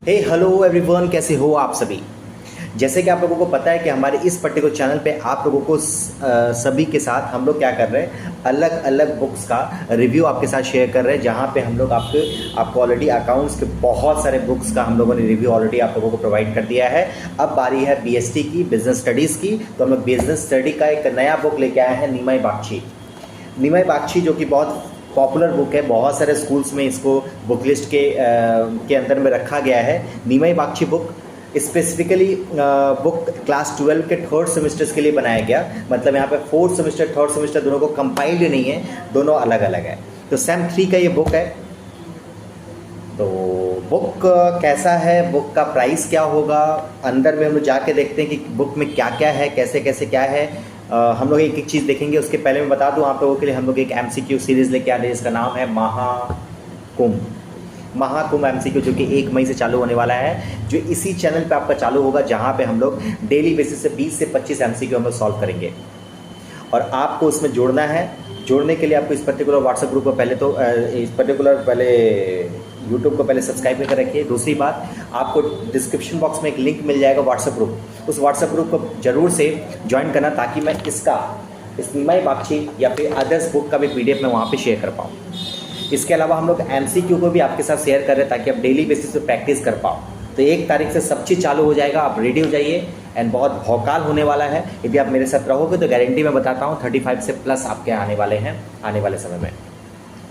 हे hello everyone, कैसे हो आप सभी। जैसे कि आप लोगों को पता है कि हमारे इस पर्टिकुलर चैनल पे आप लोगों को सभी के साथ हम लोग क्या कर रहे हैं, अलग अलग बुक्स का रिव्यू आपके साथ शेयर कर रहे हैं, जहाँ पे हम लोग आपको ऑलरेडी अकाउंट्स के बहुत सारे बुक्स का हम लोगों ने रिव्यू ऑलरेडी आप लोगों को प्रोवाइड कर दिया है। अब बारी है बीएसटी की, बिजनेस स्टडीज़ की। तो हम लोग बिजनेस स्टडी का एक नया बुक लेके आए हैं, नीमाई बागची। नीमाई बागची जो कि बहुत पॉपुलर बुक है, बहुत सारे स्कूल्स में इसको बुक लिस्ट के अंदर में रखा गया है। Nimai Bagchi book specifically book class 12 के थर्ड सेमेस्टर्स के लिए बनाया गया। मतलब यहाँ पे फोर्थ सेमेस्टर थर्ड सेमेस्टर दोनों को कंपाइल्ड नहीं है, दोनों अलग अलग है। तो सेम 3 का ये बुक है। तो बुक कैसा है, बुक का प्राइस क्या होगा, अंदर में हम लोग जाके देखते हैं कि बुक में क्या क्या है, कैसे कैसे क्या है। हम लोग एक एक चीज़ देखेंगे। उसके पहले मैं बता दूं आप लोगों के लिए, हम लोग एक एमसीक्यू सीरीज़ लेके आ रहे हैं जिसका नाम है महाकुंभ एमसीक्यू, जो कि 1 मई से चालू होने वाला है, जो इसी चैनल पे आपका चालू होगा, जहां पे हम लोग डेली बेसिस से 20 से 25 एमसीक्यू हम लोग सॉल्व करेंगे। और आपको उसमें जोड़ना है। जोड़ने के लिए आपको इस पर्टिकुलर व्हाट्सएप ग्रुप को पहले यूट्यूब को पहले सब्सक्राइब करके रखिए। दूसरी बात, आपको डिस्क्रिप्शन बॉक्स में एक लिंक मिल जाएगा व्हाट्सएप ग्रुप। उस व्हाट्सएप ग्रुप को जरूर से ज्वाइन करना, ताकि मैं इस नीमाई बागची या फिर अदर्स बुक का भी पीडीएफ मैं वहाँ पे शेयर कर पाऊँ। इसके अलावा हम लोग एमसीक्यू को भी आपके साथ शेयर कर रहे हैं, ताकि आप डेली बेसिस पे प्रैक्टिस कर पाओ। तो 1 तारीख से सब चीज़ चालू हो जाएगा, आप रेडी हो जाइए। एंड बहुत भौकाल होने वाला है। यदि आप मेरे साथ रहोगे तो गारंटी मैं बताता हूँ 35 से प्लस आपके आने वाले हैं आने वाले समय में।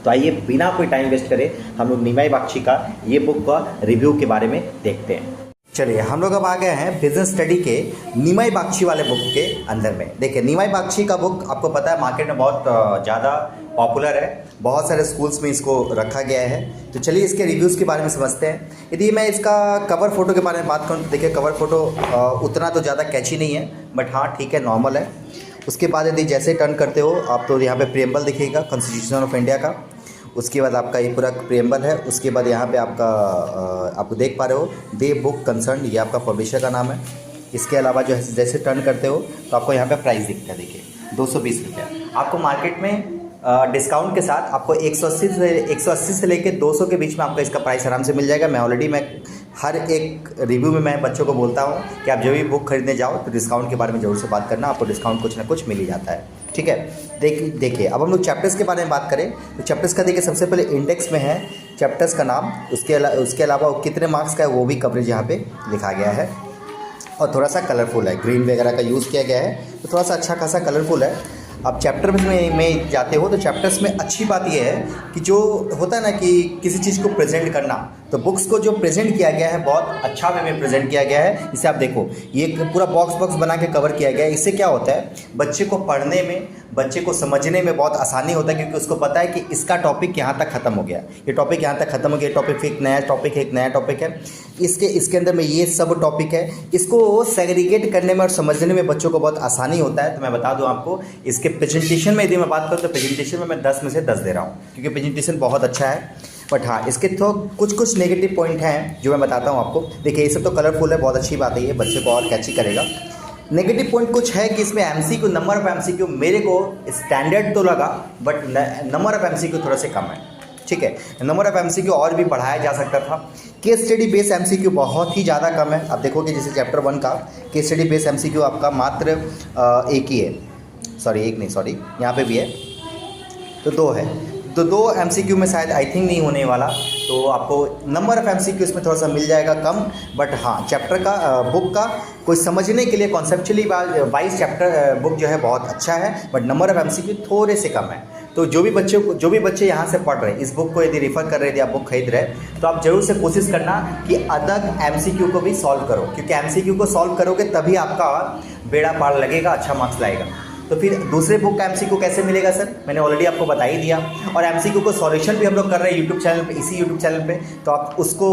तो आइए बिना कोई टाइम वेस्ट करे हम लोग नीमाई बागची का ये बुक का रिव्यू के बारे में देखते हैं। चलिए, हम लोग अब आ गए हैं बिजनेस स्टडी के नीमाई बागची वाले बुक के अंदर में। देखिए, नीमाई बागची का बुक आपको पता है मार्केट में बहुत ज़्यादा पॉपुलर है, बहुत सारे स्कूल्स में इसको रखा गया है। तो चलिए इसके रिव्यूज़ के बारे में समझते हैं। यदि मैं इसका कवर फोटो के बारे में बात करूँ तो देखिए, कवर फोटो उतना तो ज़्यादा कैची नहीं है, बट हाँ ठीक है, नॉर्मल है। उसके बाद यदि जैसे टर्न करते हो आप तो यहाँ पे प्रियम्बल दिखेगा, कॉन्स्टिट्यूशन ऑफ इंडिया का। उसके बाद आपका ये पूरा प्रियम्बल है। उसके बाद यहाँ पे आपको देख पा रहे हो दे बुक कंसर्न, ये आपका पब्लिशर का नाम है। इसके अलावा जो है जैसे टर्न करते हो तो आपको यहाँ पे प्राइस दिखता है, देखिए 220 रुपये। आपको मार्केट में डिस्काउंट के साथ आपको 180 से लेकर 200 के बीच में आपका इसका प्राइस आराम से मिल जाएगा। मैं हर एक रिव्यू में मैं बच्चों को बोलता हूँ कि आप जब भी बुक खरीदने जाओ तो डिस्काउंट के बारे में ज़रूर से बात करना, आपको डिस्काउंट कुछ ना कुछ मिल ही जाता है। ठीक है, देखिए अब हम लोग चैप्टर्स के बारे में बात करें तो चैप्टर्स का देखिए सबसे पहले इंडेक्स में है चैप्टर्स का नाम। उसके अलावा कितने मार्क्स का है वो भी कवरेज यहाँ पे लिखा गया है, और थोड़ा सा कलरफुल है, ग्रीन वगैरह का यूज़ किया गया है, तो थोड़ा सा अच्छा खासा कलरफुल है। अब चैप्टर में जाते हो तो चैप्टर्स में अच्छी बात यह है कि जो होता है ना कि किसी चीज़ को प्रेजेंट करना, तो बुक्स को जो प्रेजेंट किया गया है बहुत अच्छा वे में प्रेजेंट किया गया है। इसे आप देखो, ये पूरा बॉक्स बना के कवर किया गया है। इससे क्या होता है, बच्चे को पढ़ने में, बच्चे को समझने में बहुत आसानी होता है, क्योंकि उसको पता है कि इसका टॉपिक यहाँ तक ख़त्म हो गया, ये टॉपिक यहाँ तक ख़त्म हो गया, टॉपिक फिर एक नया टॉपिक है, एक नया टॉपिक है, इसके अंदर में ये सब टॉपिक है। इसको सेग्रीगेट करने में और समझने में बच्चों को बहुत आसानी होता है। तो मैं बता दूं आपको, इसके प्रेजेंटेशन में यदि मैं बात करूँ तो प्रेजेंटेशन में मैं 10 में से 10 दे रहा हूँ, क्योंकि प्रेजेंटेशन बहुत अच्छा है। बट हाँ, इसके तो कुछ नेगेटिव पॉइंट हैं जो मैं बताता हूँ आपको। देखिए, ये सब तो कलरफुल है, बहुत अच्छी बात है, ये बच्चे को और कैची करेगा। नेगेटिव पॉइंट कुछ है कि इसमें एमसीक्यू, नंबर ऑफ एमसीक्यू मेरे को स्टैंडर्ड तो लगा, बट नंबर ऑफ एमसीक्यू थोड़ा से कम है। ठीक है, नंबर ऑफ एमसीक्यू और भी बढ़ाया जा सकता था। केस स्टडी बेस एमसीक्यू बहुत ही ज़्यादा कम है। आप देखोगे जैसे चैप्टर 1 का केस स्टडी बेस एमसीक्यू आपका मात्र एक ही है, सॉरी यहाँ पे भी है, तो 2 है। तो 2 एमसीक्यू में शायद आई थिंक नहीं होने वाला, तो आपको नंबर ऑफ एमसीक्यू इसमें थोड़ा सा मिल जाएगा कम। बट हाँ, चैप्टर का बुक का कोई समझने के लिए कॉन्सेप्चुअली वाइज चैप्टर बुक जो है बहुत अच्छा है, बट नंबर ऑफ एमसीक्यू थोड़े से कम है। तो जो भी बच्चे यहाँ से पढ़ रहे हैं, इस बुक को यदि रेफर कर रहे थे, आप बुक खरीद रहे हैं, तो आप जरूर से कोशिश करना कि अलग एमसीक्यू को भी सॉल्व करो, क्योंकि एमसीक्यू को सॉल्व करोगे तभी आपका बेड़ा पार लगेगा, अच्छा मार्क्स लाएगा। तो फिर दूसरे बुक का एमसीक्यू कैसे मिलेगा सर, मैंने ऑलरेडी आपको बता ही दिया। और एमसीक्यू को सॉल्यूशन भी हम लोग कर रहे हैं यूट्यूब चैनल पे, इसी यूट्यूब चैनल पे, तो आप उसको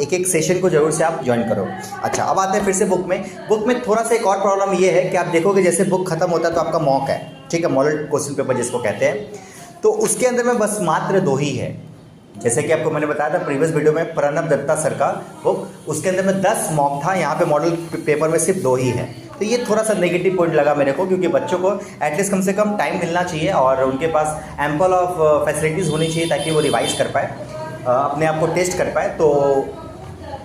एक सेशन को जरूर से आप ज्वाइन करो। अच्छा, अब आते हैं फिर से बुक में थोड़ा सा एक और प्रॉब्लम ये है कि आप देखोगे जैसे बुक खत्म होता है तो आपका मॉक है, ठीक है, मॉडल क्वेश्चन पेपर जिसको कहते हैं, तो उसके अंदर में बस मात्र 2 ही है। जैसे कि आपको मैंने बताया था प्रीवियस वीडियो में, प्रणब दत्ता सर का बुक, उसके अंदर में 10 मॉक था, यहाँ पे मॉडल पेपर में सिर्फ 2 ही है। तो ये थोड़ा सा नेगेटिव पॉइंट लगा मेरे को, क्योंकि बच्चों को एटलीस्ट कम से कम टाइम मिलना चाहिए और उनके पास एम्पल ऑफ फैसिलिटीज़ होनी चाहिए, ताकि वो रिवाइज कर पाए, अपने आप को टेस्ट कर पाए। तो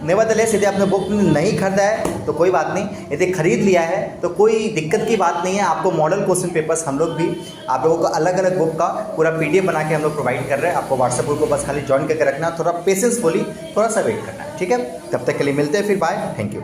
नेवरदलेस यदि आपने बुक नहीं खरीदा है तो कोई बात नहीं, यदि खरीद लिया है तो कोई दिक्कत की बात नहीं है। आपको मॉडल क्वेश्चन पेपर्स हम लोग भी आप लोगों को अलग अलग बुक का पूरा PDF बना के हम लोग प्रोवाइड कर रहे हैं। आपको व्हाट्सएप ग्रुप को बस खाली ज्वाइन करके रखना, थोड़ा पेशेंसफुली थोड़ा सा वेट करना है, ठीक है। तब तक के लिए मिलते हैं फिर, बाय, थैंक यू।